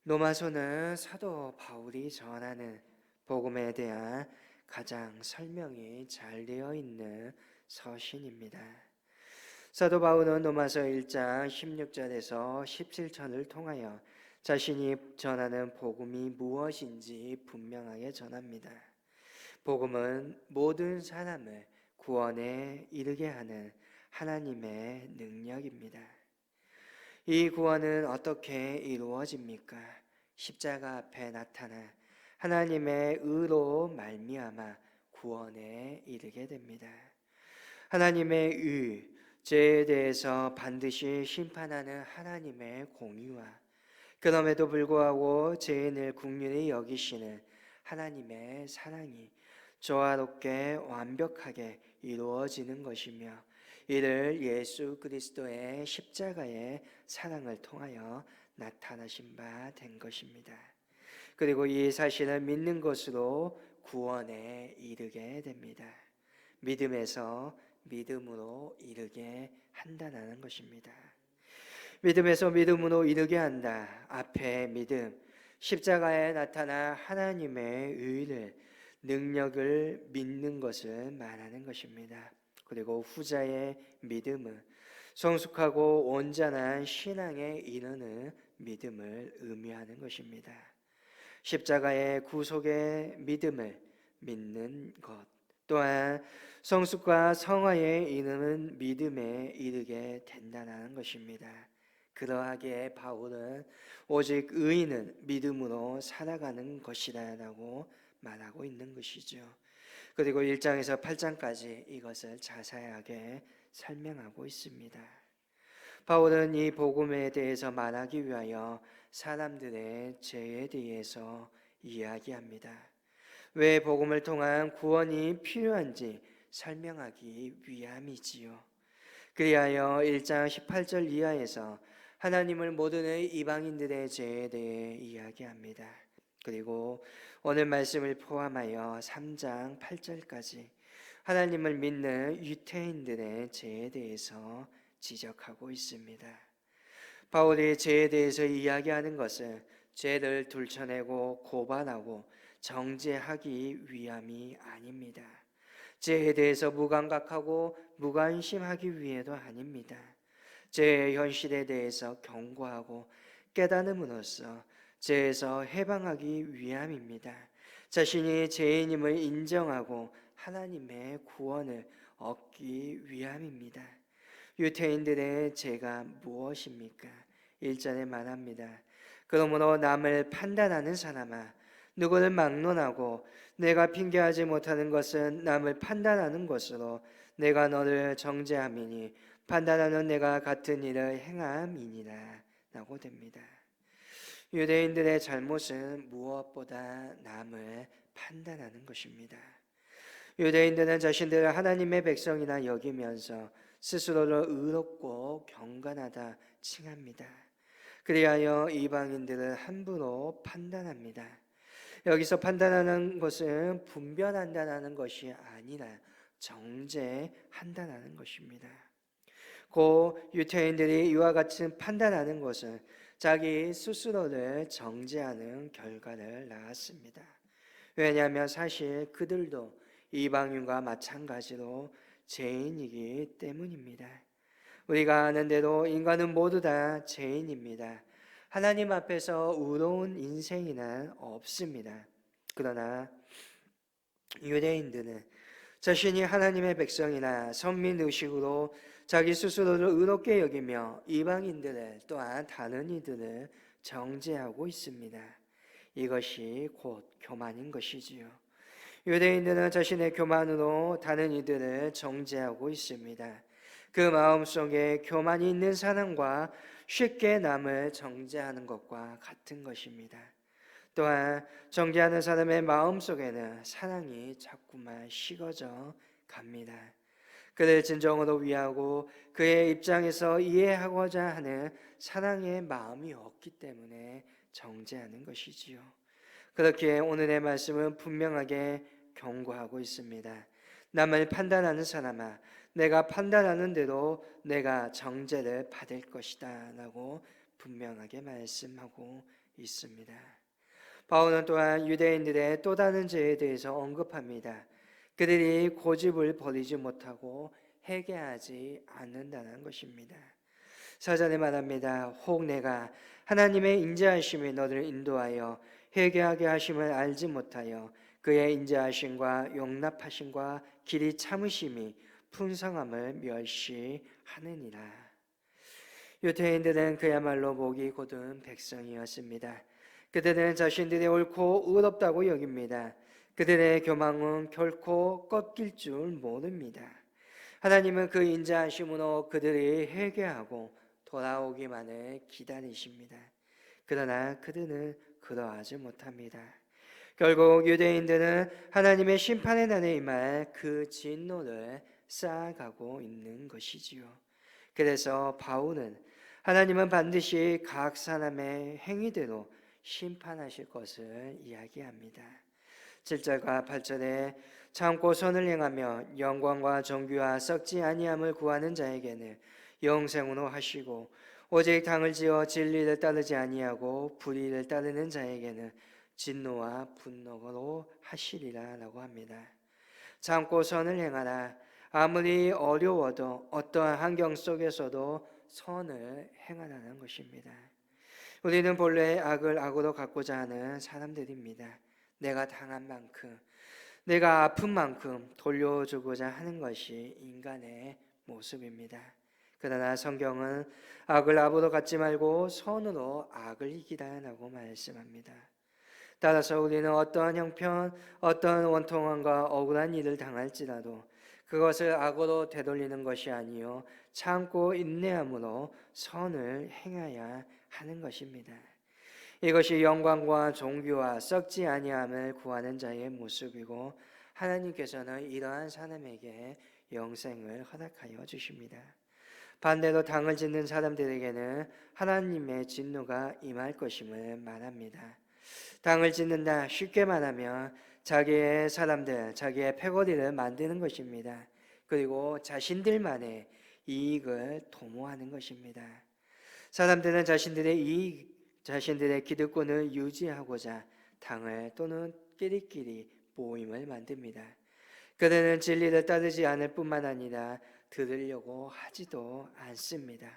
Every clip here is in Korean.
로마서는 사도 바울이 전하는 복음에 대한 가장 설명이 잘 되어 있는 서신입니다. 사도 바울은 로마서 1장 16절에서 17절을 통하여 자신이 전하는 복음이 무엇인지 분명하게 전합니다. 복음은 모든 사람을 구원에 이르게 하는 하나님의 능력입니다. 이 구원은 어떻게 이루어집니까? 십자가 앞에 나타나 하나님의 의로 말미암아 구원에 이르게 됩니다. 하나님의 의, 죄에 대해서 반드시 심판하는 하나님의 공의와 그럼에도 불구하고 죄인을 긍휼히 여기시는 하나님의 사랑이 조화롭게 완벽하게 이루어지는 것이며, 이를 예수 그리스도의 십자가의 사랑을 통하여 나타나신 바 된 것입니다. 그리고 이 사실을 믿는 것으로 구원에 이르게 됩니다. 믿음에서 믿음으로 이르게 한다는 것입니다. 믿음에서 믿음으로 이르게 한다. 앞에 믿음, 십자가에 나타난 하나님의 의를, 능력을 믿는 것을 말하는 것입니다. 그리고 후자의 믿음은 성숙하고 온전한 신앙에 이르는 믿음을 의미하는 것입니다. 십자가의 구속의 믿음을 믿는 것, 또한 성숙과 성화에 이르는 믿음에 이르게 된다는 것입니다. 그러하기에 바울은 오직 의인은 믿음으로 살아가는 것이라고 말하고 있는 것이죠. 그리고 1장에서 8장까지 이것을 자세하게 설명하고 있습니다. 바울은 이 복음에 대해서 말하기 위하여 사람들의 죄에 대해서 이야기합니다. 왜 복음을 통한 구원이 필요한지 설명하기 위함이지요. 그리하여 1장 18절 이하에서 하나님을 모르는 이방인들의 죄에 대해 이야기합니다. 그리고 오늘 말씀을 포함하여 3장 8절까지 하나님을 믿는 유태인들의 죄에 대해서 지적하고 있습니다. 바울이 죄에 대해서 이야기하는 것은 죄를 들춰내고 고발하고 정죄하기 위함이 아닙니다. 죄에 대해서 무감각하고 무관심하기 위해도 아닙니다. 죄의 현실에 대해서 경고하고 깨달음으로써 죄에서 해방하기 위함입니다. 자신이 죄인임을 인정하고 하나님의 구원을 얻기 위함입니다. 유태인들의 죄가 무엇입니까? 1절에 말합니다. 그러므로 남을 판단하는 사람아, 누구를 막론하고 내가 핑계하지 못하는 것은 남을 판단하는 것으로 내가 너를 정죄함이니 판단하는 내가 같은 일을 행함이니라 라고 됩니다. 유대인들의 잘못은 무엇보다 남을 판단하는 것입니다. 유대인들은 자신들을 하나님의 백성이라 여기면서 스스로를 의롭고 경건하다 칭합니다. 그리하여 이방인들을 함부로 판단합니다. 여기서 판단하는 것은 분별한다는 것이 아니라 정죄한다는 것입니다. 고 유태인들이 이와 같이 판단하는 것은 자기 스스로를 정죄하는 결과를 낳았습니다. 왜냐하면 사실 그들도 이방인과 마찬가지로 죄인이기 때문입니다. 우리가 아는 대로 인간은 모두 다 죄인입니다. 하나님 앞에서 의로운 인생이란 없습니다. 그러나 유대인들은 자신이 하나님의 백성이나 선민 의식으로 자기 스스로를 의롭게 여기며 이방인들을 또한 다른 이들을 정죄하고 있습니다. 이것이 곧 교만인 것이지요. 유대인들은 자신의 교만으로 다른 이들을 정죄하고 있습니다. 그 마음속에 교만이 있는 사람과 쉽게 남을 정죄하는 것과 같은 것입니다. 또한 정죄하는 사람의 마음속에는 사랑이 자꾸만 식어져 갑니다. 그를 진정으로 위하고 그의 입장에서 이해하고자 하는 사랑의 마음이 없기 때문에 정죄하는 것이지요. 그렇게 오늘의 말씀은 분명하게 경고하고 있습니다. 남을 판단하는 사람아, 내가 판단하는 대로 내가 정죄를 받을 것이다 라고 분명하게 말씀하고 있습니다. 바울은 또한 유대인들의 또 다른 죄에 대해서 언급합니다. 그들이 고집을 버리지 못하고 회개하지 않는다는 것입니다. 사전에 말합니다. 혹 내가 하나님의 인자하심이 너를 인도하여 회개하게 하심을 알지 못하여 그의 인자하심과 용납하심과 길이 참으심이 풍성함을 멸시하느니라. 유대인들은 그야말로 목이 곧은 백성이었습니다. 그들은 자신들이 옳고 의롭다고 여깁니다. 그들의 교망은 결코 꺾일 줄 모릅니다. 하나님은 그 인자하심으로 그들이 회개하고 돌아오기만을 기다리십니다. 그러나 그들은 그러하지 못합니다. 결국 유대인들은 하나님의 심판의 날에 임할 그 진노를 쌓아가고 있는 것이지요. 그래서 바울은 하나님은 반드시 각 사람의 행위대로 심판하실 것을 이야기합니다. 7절과 8절에 참고 선을 행하며 영광과 정규와 썩지 아니함을 구하는 자에게는 영생으로 하시고 오직 당을 지어 진리를 따르지 아니하고 불의를 따르는 자에게는 진노와 분노로 하시리라 라고 합니다. 참고 선을 행하라. 아무리 어려워도 어떠한 환경 속에서도 선을 행하라는 것입니다. 우리는 본래 악을 악으로 갚고자 하는 사람들입니다. 내가 당한 만큼, 내가 아픈 만큼 돌려주고자 하는 것이 인간의 모습입니다. 그러나 성경은 악을 악으로 갚지 말고 선으로 악을 이기라라고 말씀합니다. 따라서 우리는 어떠한 형편, 어떠한 원통함과 억울한 일을 당할지라도 그것을 악으로 되돌리는 것이 아니요 참고 인내함으로 선을 행해야 하는 것입니다. 이것이 영광과 존귀와 썩지 아니함을 구하는 자의 모습이고 하나님께서는 이러한 사람에게 영생을 허락하여 주십니다. 반대로 당을 짓는 사람들에게는 하나님의 진노가 임할 것임을 말합니다. 당을 짓는다 쉽게 말하면 자기의 사람들, 자기의 패거리를 만드는 것입니다. 그리고 자신들만의 이익을 도모하는 것입니다. 사람들은 자신들의 기득권을 유지하고자 당을 또는 끼리끼리 모임을 만듭니다. 그들은 진리를 따르지 않을 뿐만 아니라 들으려고 하지도 않습니다.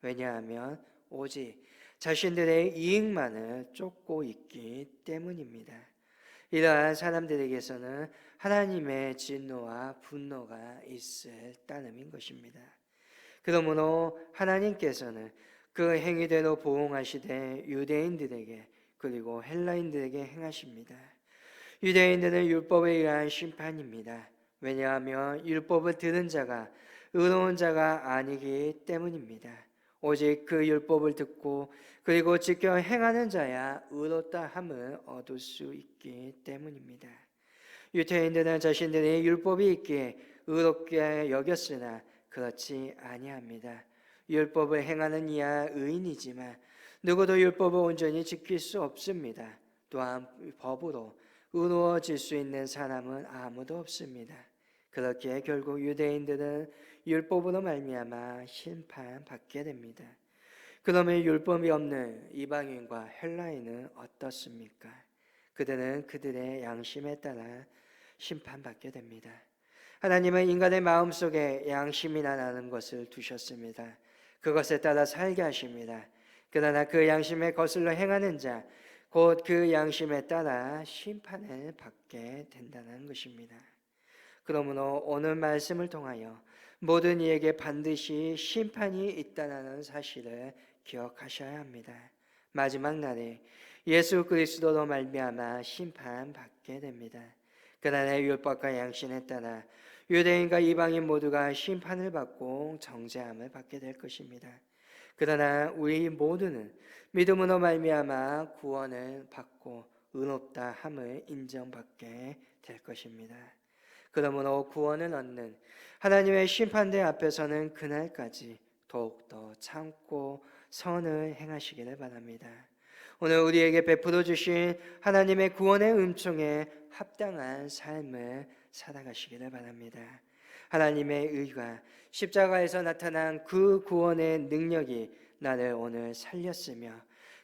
왜냐하면 오직 자신들의 이익만을 쫓고 있기 때문입니다. 이러한 사람들에게서는 하나님의 진노와 분노가 있을 따름인 것입니다. 그러므로 하나님께서는 그 행위대로 보응하시되 유대인들에게 그리고 헬라인들에게 행하십니다. 유대인들은 율법에 의한 심판입니다. 왜냐하면 율법을 들은 자가 의로운 자가 아니기 때문입니다. 오직 그 율법을 듣고 그리고 지켜 행하는 자야 의롭다 함을 얻을 수 있기 때문입니다. 유대인들은 자신들의 율법이 있기에 의롭게 여겼으나 그렇지 아니합니다. 율법을 행하는 이야 의인이지만 누구도 율법을 온전히 지킬 수 없습니다. 또한 법으로 의로워질 수 있는 사람은 아무도 없습니다. 그렇기에 결국 유대인들은 율법으로 말미암아 심판받게 됩니다. 그러면 율법이 없는 이방인과 헬라인은 어떻습니까? 그들은 그들의 양심에 따라 심판받게 됩니다. 하나님은 인간의 마음속에 양심이라는 것을 두셨습니다. 그것에 따라 살게 하십니다. 그러나 그 양심에 거슬러 행하는 자, 곧 그 양심에 따라 심판을 받게 된다는 것입니다. 그러므로 오늘 말씀을 통하여 모든 이에게 반드시 심판이 있다는 사실을 기억하셔야 합니다. 마지막 날에 예수 그리스도로 말미암아 심판받게 됩니다. 그러나 율법과 양심에 따라 유대인과 이방인 모두가 심판을 받고 정죄함을 받게 될 것입니다. 그러나 우리 모두는 믿음으로 말미암아 구원을 받고 의롭다 함을 인정받게 될 것입니다. 그러므로 구원을 얻는 하나님의 심판대 앞에서는 그날까지 더욱더 참고 선을 행하시기를 바랍니다. 오늘 우리에게 베풀어 주신 하나님의 구원의 은총에 합당한 삶을 살아가시기를 바랍니다. 하나님의 의가 십자가에서 나타난 그 구원의 능력이 나를 오늘 살렸으며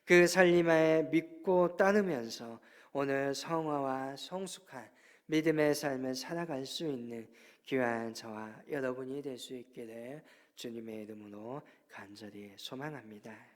그 살림에 믿고 따르면서 오늘 성화와 성숙한 믿음의 삶을 살아갈 수 있는 귀한 저와 여러분이 될 수 있기를 주님의 이름으로 간절히 소망합니다.